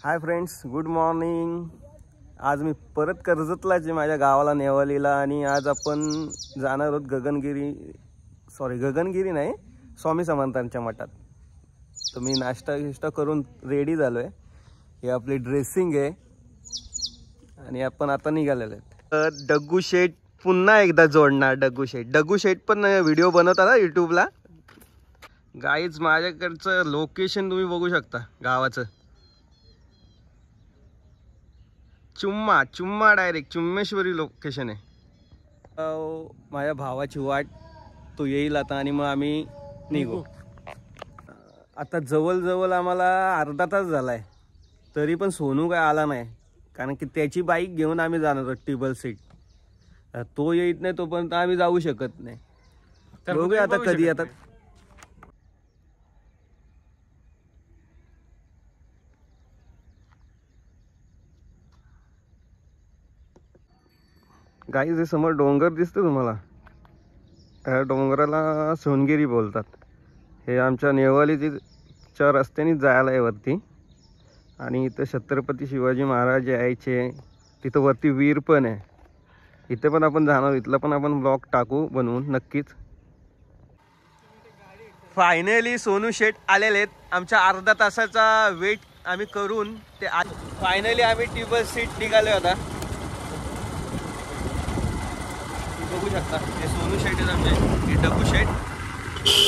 Hi friends, good morning. आज मी परत कर्जतलाच आहे, माझ्या गावाला नेवालीला। आणि आज आपण जाणार आहोत गगनगिरी नाही, स्वामी समर्थांच्या मठात। तर मी नाश्ता करून रेडी झालोय। ही आपली ड्रेसिंग आहे आणि आपण आता निघालेलो आहेत। तर डग्गू शेठ पुन्हा एकदा जोडणार। डग्गू शेठ पण व्हिडिओ बनवतात ना यूट्यूबला। गाईज माझ्याकडचं लोकेशन तुम्ही बघू शकता गावाचं। चुम्मा डायरेक्ट चुम्मेश्वरी लोकेशन आहे। माझ्या भावाची वाट, तो येईल आता आणि मग आम्ही निघू। आता जवळ आम्हाला अर्धा तास झालाय, तरी पण सोनू काय आला नाही। कारण की त्याची बाईक घेऊन आम्ही जाणार आहोत टेबल सीट। तो येत नाही तोपर्यंत आम्ही जाऊ शकत नाही। बघूया आता कधी येतात। गाईज हे समोर डोंगर दिसतं तुम्हाला, या डोंगराला सोनगिरी बोलतात। हे आमच्या नेवालीच्या रस्त्याने जायला आहे वरती। आणि इथं छत्रपती शिवाजी महाराज यायचे, तिथं वरती वीर पण आहे। इथे पण आपण जाणार, इथला पण आपण ब्लॉग टाकू बनवून नक्कीच। फायनली सोनू शेठ आलेले आहेत। आमच्या अर्धा तासाचा वेट आम्ही करून ते फायनली आम्ही टेबल सीट निघाले होता। बघू शकता हे सोनू शेठ आहेत आमचे, हे डग्गू शेठ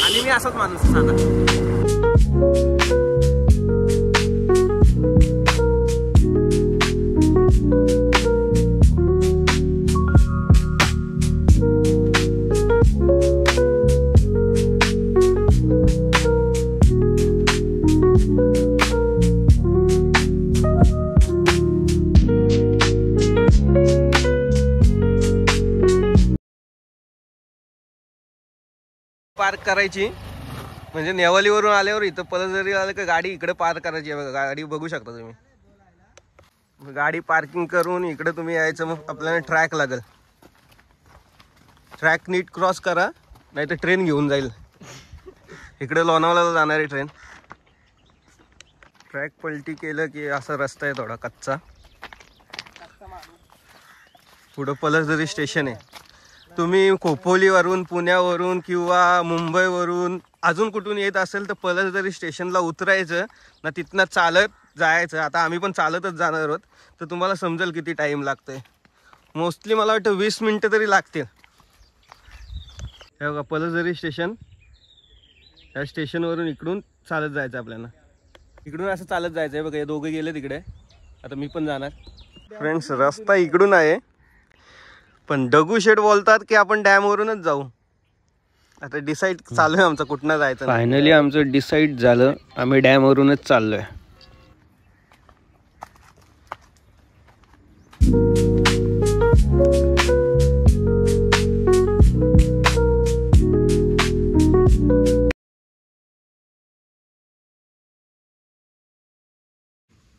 आणि मी असाच माणूस साधा। पार्क करायची म्हणजे नेवालीवरून आल्यावर इथं पलजरी आलं का गाडी इकडे पार्क करायची आहे। बघा गाडी बघू शकता तुम्ही। गाडी पार्किंग करून इकडे तुम्ही यायचं, मग आपल्याला ट्रॅक लागेल। ट्रॅक नीट क्रॉस करा, नाही तर ट्रेन घेऊन जाईल। इकडे लोणावळ्याला जाणारी ट्रेन। ट्रॅक पलटी केलं की असा रस्ता आहे थोडा कच्चा। पुढं पलजरी स्टेशन आहे। तुम्ही खोपोलीवरून, पुण्यावरून किंवा मुंबईवरून अजून कुठून येत असेल तर पलसदरी स्टेशनला उतरायचं ना, तिथनं चालत जायचं। आता आम्ही पण चालतच जाणार आहोत, तर तुम्हाला समजेल किती टाईम लागतोय। मोस्टली मला वाटतं 20 मिनटं तरी लागतील। हे बघा पलसदरी स्टेशन, या स्टेशनवरून इकडून चालत जायचं आपल्याला। इकडून असं चालत जायचं आहे। बघा हे दोघे गेले तिकडे, आता मी पण जाणार। फ्रेंड्स रस्ता इकडून आहे, पण डग्गू शेठ बोलतात की आपण डॅम वरूनच जाऊ। आता डिसाईड चालू आहे आमचं कुठनं जायचं। फायनली आमचं डिसाईड झालं, आम्ही डॅम वरूनच चाललोय।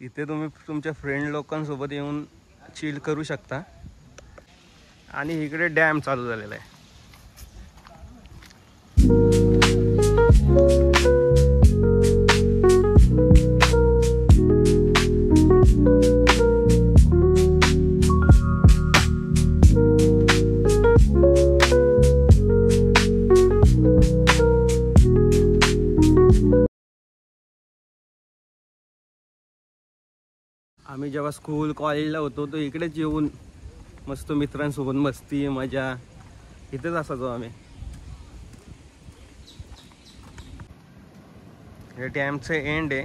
इथे तुम्ही तुमच्या फ्रेंड लोकांसोबत येऊन चिल करू शकता। आणि इकडे डॅम चालू झालेला आहे। आम्ही जेव्हा स्कूल कॉलेजला होतो तो इकडेच येऊन मस्त मित्रांसोबत मस्ती मजा इथेच असायचो आम्ही। हे डॅमचे एंड आहे,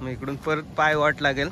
मग इकडून परत पाय वाट लागेल।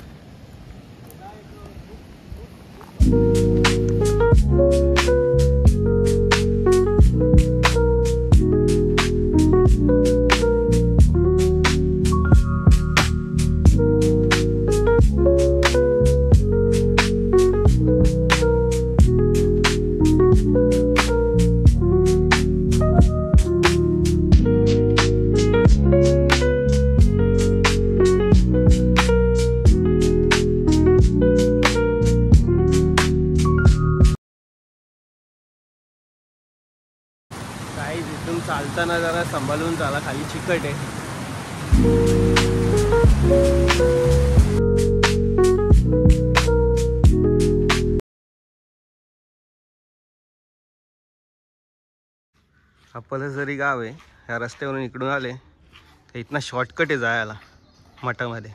इथून चालताना जरा सांभाळून चाला, खाली चिकट आहे। हा पलसदरी गाव आहे. ह्या रस्त्यावरून इकडून आले तर इथनं शॉर्टकट आहे जायला मठामध्ये.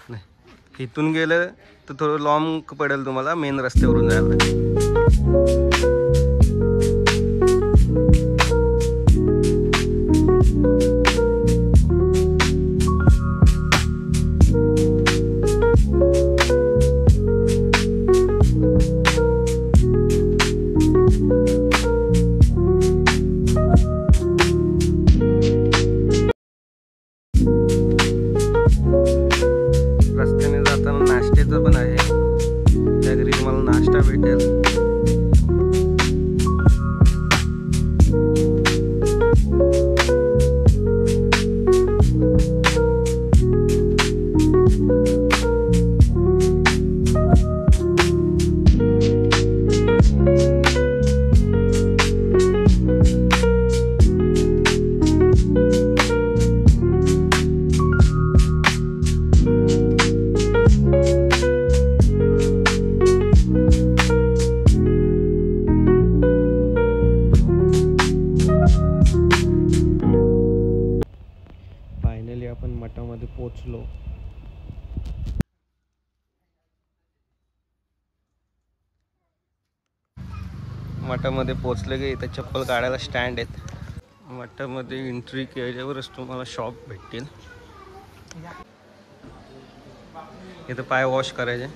नाही इथून गेलं तर थोडं लॉंग पडेल तुम्हाला मेन रस्त्यावरून जायला. रस्त्याने जाताना नाश्त्याचं पण आहे. त्या घरी तुम्हाला नाश्ता भेटेल. फायनली आपण मठामध्ये पोचलो. मठामध्ये पोचले की इथं चप्पल काढायला स्टँड आहेत. मठामध्ये एंट्री केल्यावरच तुम्हाला शॉप भेटतील. इथं पाय वॉश करायचे.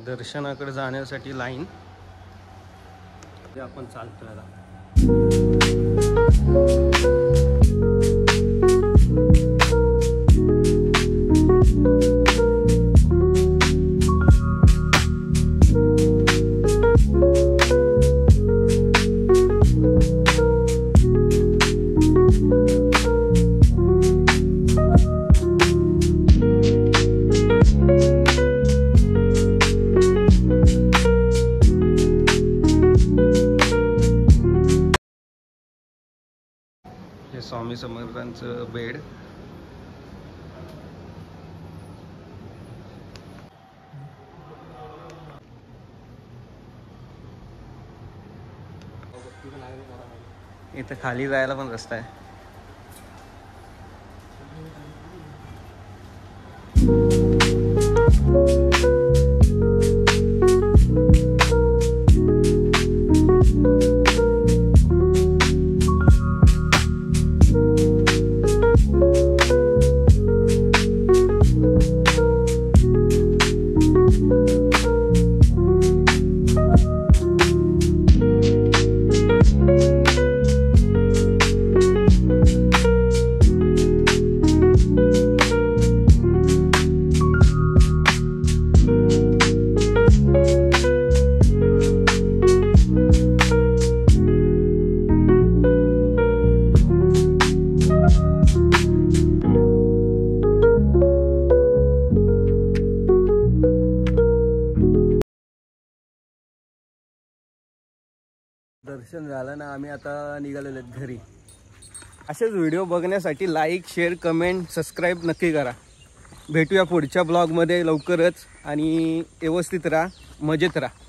दर्शनाकडे जाण्यासाठी लाईन आपण चालतोय आता. हे स्वामी समर्थांचं बेड. इथं खाली जायला पण रस्ता आहे. दर्शन झालं ना, आम्ही आता निघालेलो आहेत घरी. असेच व्हिडिओ बघण्यासाठी लाईक, शेअर, कमेंट, सबस्क्राईब नक्की करा. भेटूया पुढच्या ब्लॉगमध्ये लवकरच. आणि व्यवस्थित राहा, मजेत राहा.